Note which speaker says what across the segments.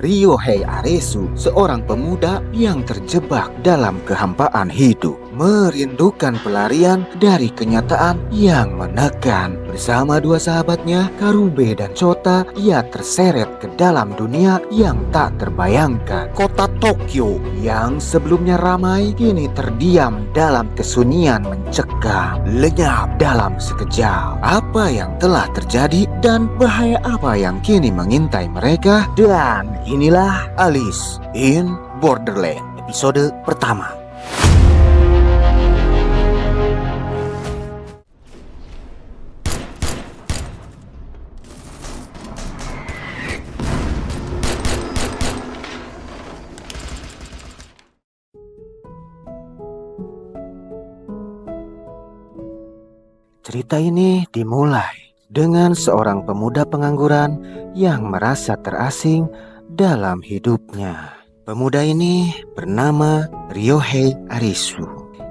Speaker 1: Ryohei Aresu, seorang pemuda yang terjebak dalam kehampaan hidup, merindukan pelarian dari kenyataan yang menekan. Bersama dua sahabatnya, Karube dan Chota, ia terseret ke dalam dunia yang tak terbayangkan. Kota Tokyo yang sebelumnya ramai kini terdiam dalam kesunyian mencekam, lenyap dalam sekejap. Apa yang telah terjadi dan bahaya apa yang kini mengintai mereka? Dan inilah Alice in Borderland episode pertama. Cerita ini dimulai dengan seorang pemuda pengangguran yang merasa terasing dalam hidupnya. Pemuda ini bernama Ryohei Aresu.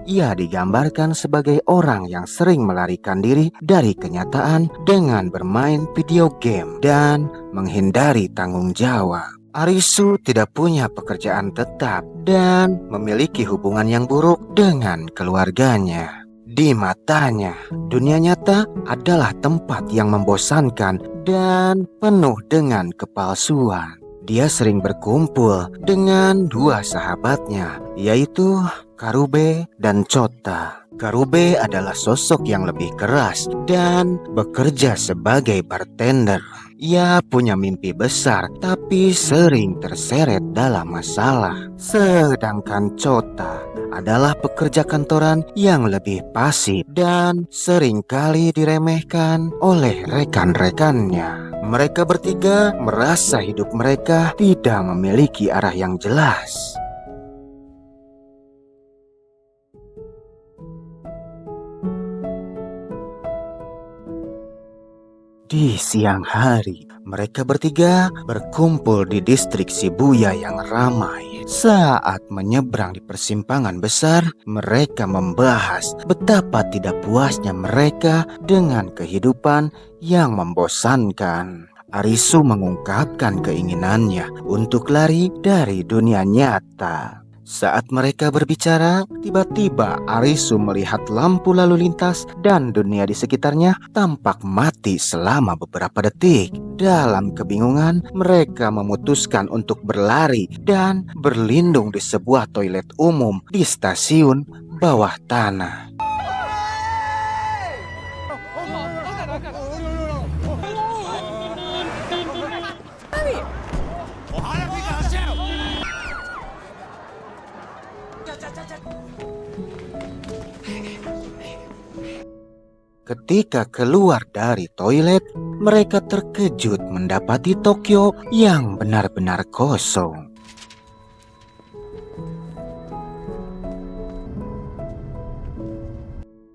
Speaker 1: Ia digambarkan sebagai orang yang sering melarikan diri dari kenyataan dengan bermain video game dan menghindari tanggung jawab. Aresu tidak punya pekerjaan tetap dan memiliki hubungan yang buruk dengan keluarganya. Di matanya, dunia nyata adalah tempat yang membosankan dan penuh dengan kepalsuan. Dia sering berkumpul dengan dua sahabatnya, yaitu Karube dan Chota. Karube adalah sosok yang lebih keras dan bekerja sebagai bartender. Ia punya mimpi besar tapi sering terseret dalam masalah. Sedangkan Chota adalah pekerja kantoran yang lebih pasif dan seringkali diremehkan oleh rekan-rekannya. Mereka bertiga merasa hidup mereka tidak memiliki arah yang jelas. Di siang hari, mereka bertiga berkumpul di distrik Shibuya yang ramai. Saat menyeberang di persimpangan besar, mereka membahas betapa tidak puasnya mereka dengan kehidupan yang membosankan. Aresu mengungkapkan keinginannya untuk lari dari dunia nyata. Saat mereka berbicara, tiba-tiba Aresu melihat lampu lalu lintas dan dunia di sekitarnya tampak mati selama beberapa detik. Dalam kebingungan, mereka memutuskan untuk berlari dan berlindung di sebuah toilet umum di stasiun bawah tanah. Ketika keluar dari toilet, mereka terkejut mendapati Tokyo yang benar-benar kosong.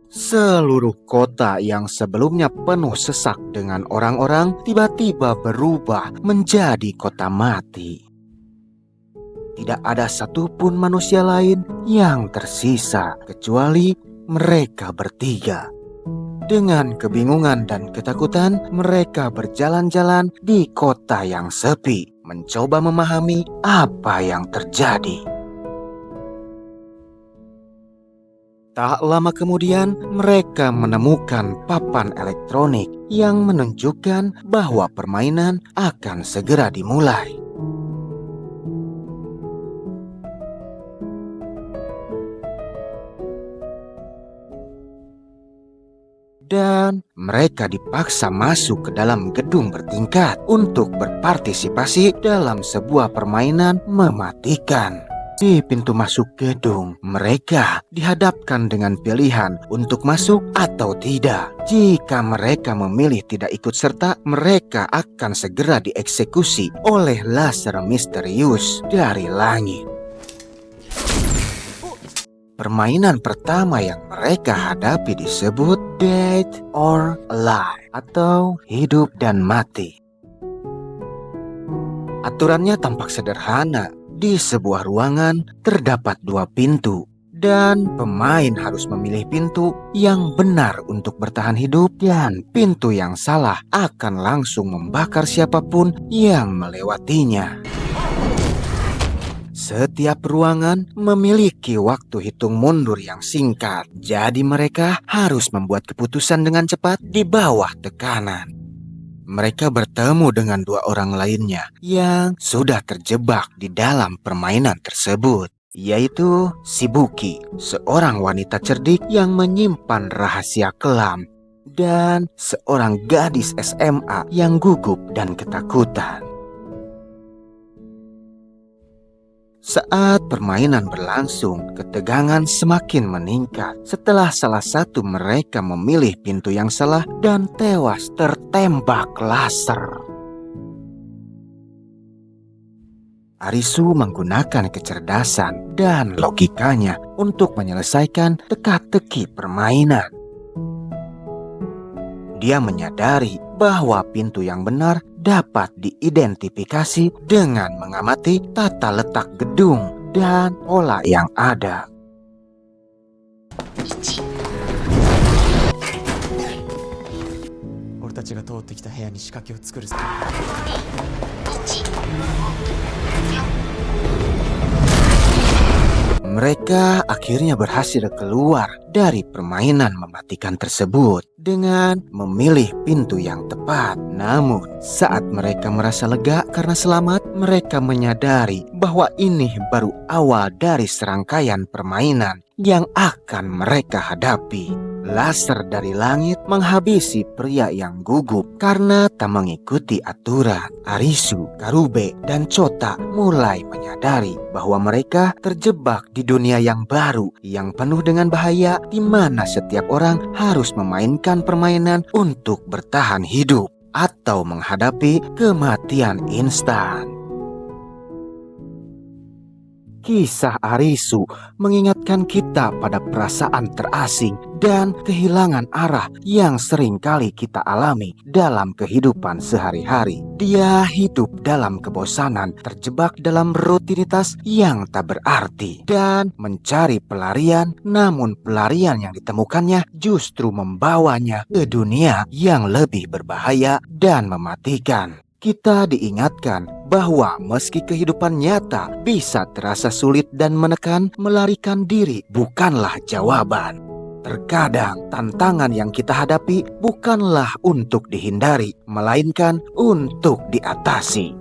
Speaker 1: Seluruh kota yang sebelumnya penuh sesak dengan orang-orang tiba-tiba berubah menjadi kota mati. Tidak ada satupun manusia lain yang tersisa kecuali mereka bertiga. Dengan kebingungan dan ketakutan, mereka berjalan-jalan di kota yang sepi, mencoba memahami apa yang terjadi. Tak lama kemudian, mereka menemukan papan elektronik yang menunjukkan bahwa permainan akan segera dimulai. Dan mereka dipaksa masuk ke dalam gedung bertingkat untuk berpartisipasi dalam sebuah permainan mematikan. Di pintu masuk gedung, mereka dihadapkan dengan pilihan untuk masuk atau tidak. Jika mereka memilih tidak ikut serta, mereka akan segera dieksekusi oleh laser misterius dari langit. Permainan pertama yang mereka hadapi disebut Dead or Alive atau hidup dan mati. Aturannya tampak sederhana. Di sebuah ruangan terdapat dua pintu dan pemain harus memilih pintu yang benar untuk bertahan hidup, dan pintu yang salah akan langsung membakar siapapun yang melewatinya. Setiap ruangan memiliki waktu hitung mundur yang singkat, jadi mereka harus membuat keputusan dengan cepat di bawah tekanan. Mereka bertemu dengan dua orang lainnya yang sudah terjebak di dalam permainan tersebut, yaitu Shibuki, seorang wanita cerdik yang menyimpan rahasia kelam, dan seorang gadis SMA yang gugup dan ketakutan. Saat permainan berlangsung, ketegangan semakin meningkat setelah salah satu mereka memilih pintu yang salah dan tewas tertembak laser. Arisu menggunakan kecerdasan dan logikanya untuk menyelesaikan teka-teki permainan. Dia menyadari bahwa pintu yang benar dapat diidentifikasi dengan mengamati tata letak gedung dan pola yang ada. Mereka akhirnya berhasil keluar dari permainan mematikan tersebut dengan memilih pintu yang tepat. Namun, saat mereka merasa lega karena selamat, mereka menyadari bahwa ini baru awal dari serangkaian permainan yang akan mereka hadapi. Laser dari langit menghabisi pria yang gugup karena tak mengikuti aturan. Arisu, Karube, dan Chota mulai menyadari bahwa mereka terjebak di dunia yang baru yang penuh dengan bahaya, di mana setiap orang harus memainkan permainan untuk bertahan hidup atau menghadapi kematian instan. Kisah Arisu mengingatkan kita pada perasaan terasing dan kehilangan arah yang sering kali kita alami dalam kehidupan sehari-hari. Dia hidup dalam kebosanan, terjebak dalam rutinitas yang tak berarti, dan mencari pelarian, namun pelarian yang ditemukannya justru membawanya ke dunia yang lebih berbahaya dan mematikan. Kita diingatkan bahwa meski kehidupan nyata bisa terasa sulit dan menekan, melarikan diri bukanlah jawaban. Terkadang tantangan yang kita hadapi bukanlah untuk dihindari, melainkan untuk diatasi.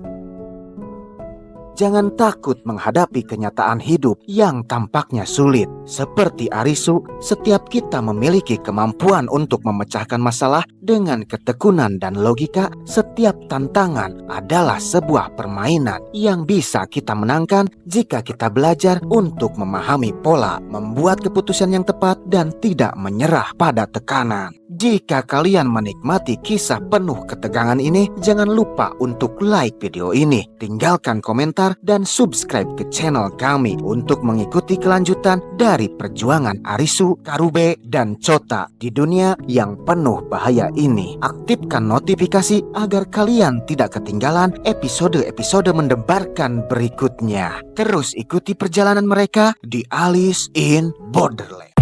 Speaker 1: Jangan takut menghadapi kenyataan hidup yang tampaknya sulit. Seperti Arisu, setiap kita memiliki kemampuan untuk memecahkan masalah dengan ketekunan dan logika. Setiap tantangan adalah sebuah permainan yang bisa kita menangkan jika kita belajar untuk memahami pola, membuat keputusan yang tepat, dan tidak menyerah pada tekanan. Jika kalian menikmati kisah penuh ketegangan ini, jangan lupa untuk like video ini, tinggalkan komentar, dan subscribe ke channel kami untuk mengikuti kelanjutan dari perjuangan Arisu, Karube, dan Chota di dunia yang penuh bahaya ini. Aktifkan notifikasi agar kalian tidak ketinggalan episode-episode mendebarkan berikutnya. Terus ikuti perjalanan mereka di Alice in Borderland.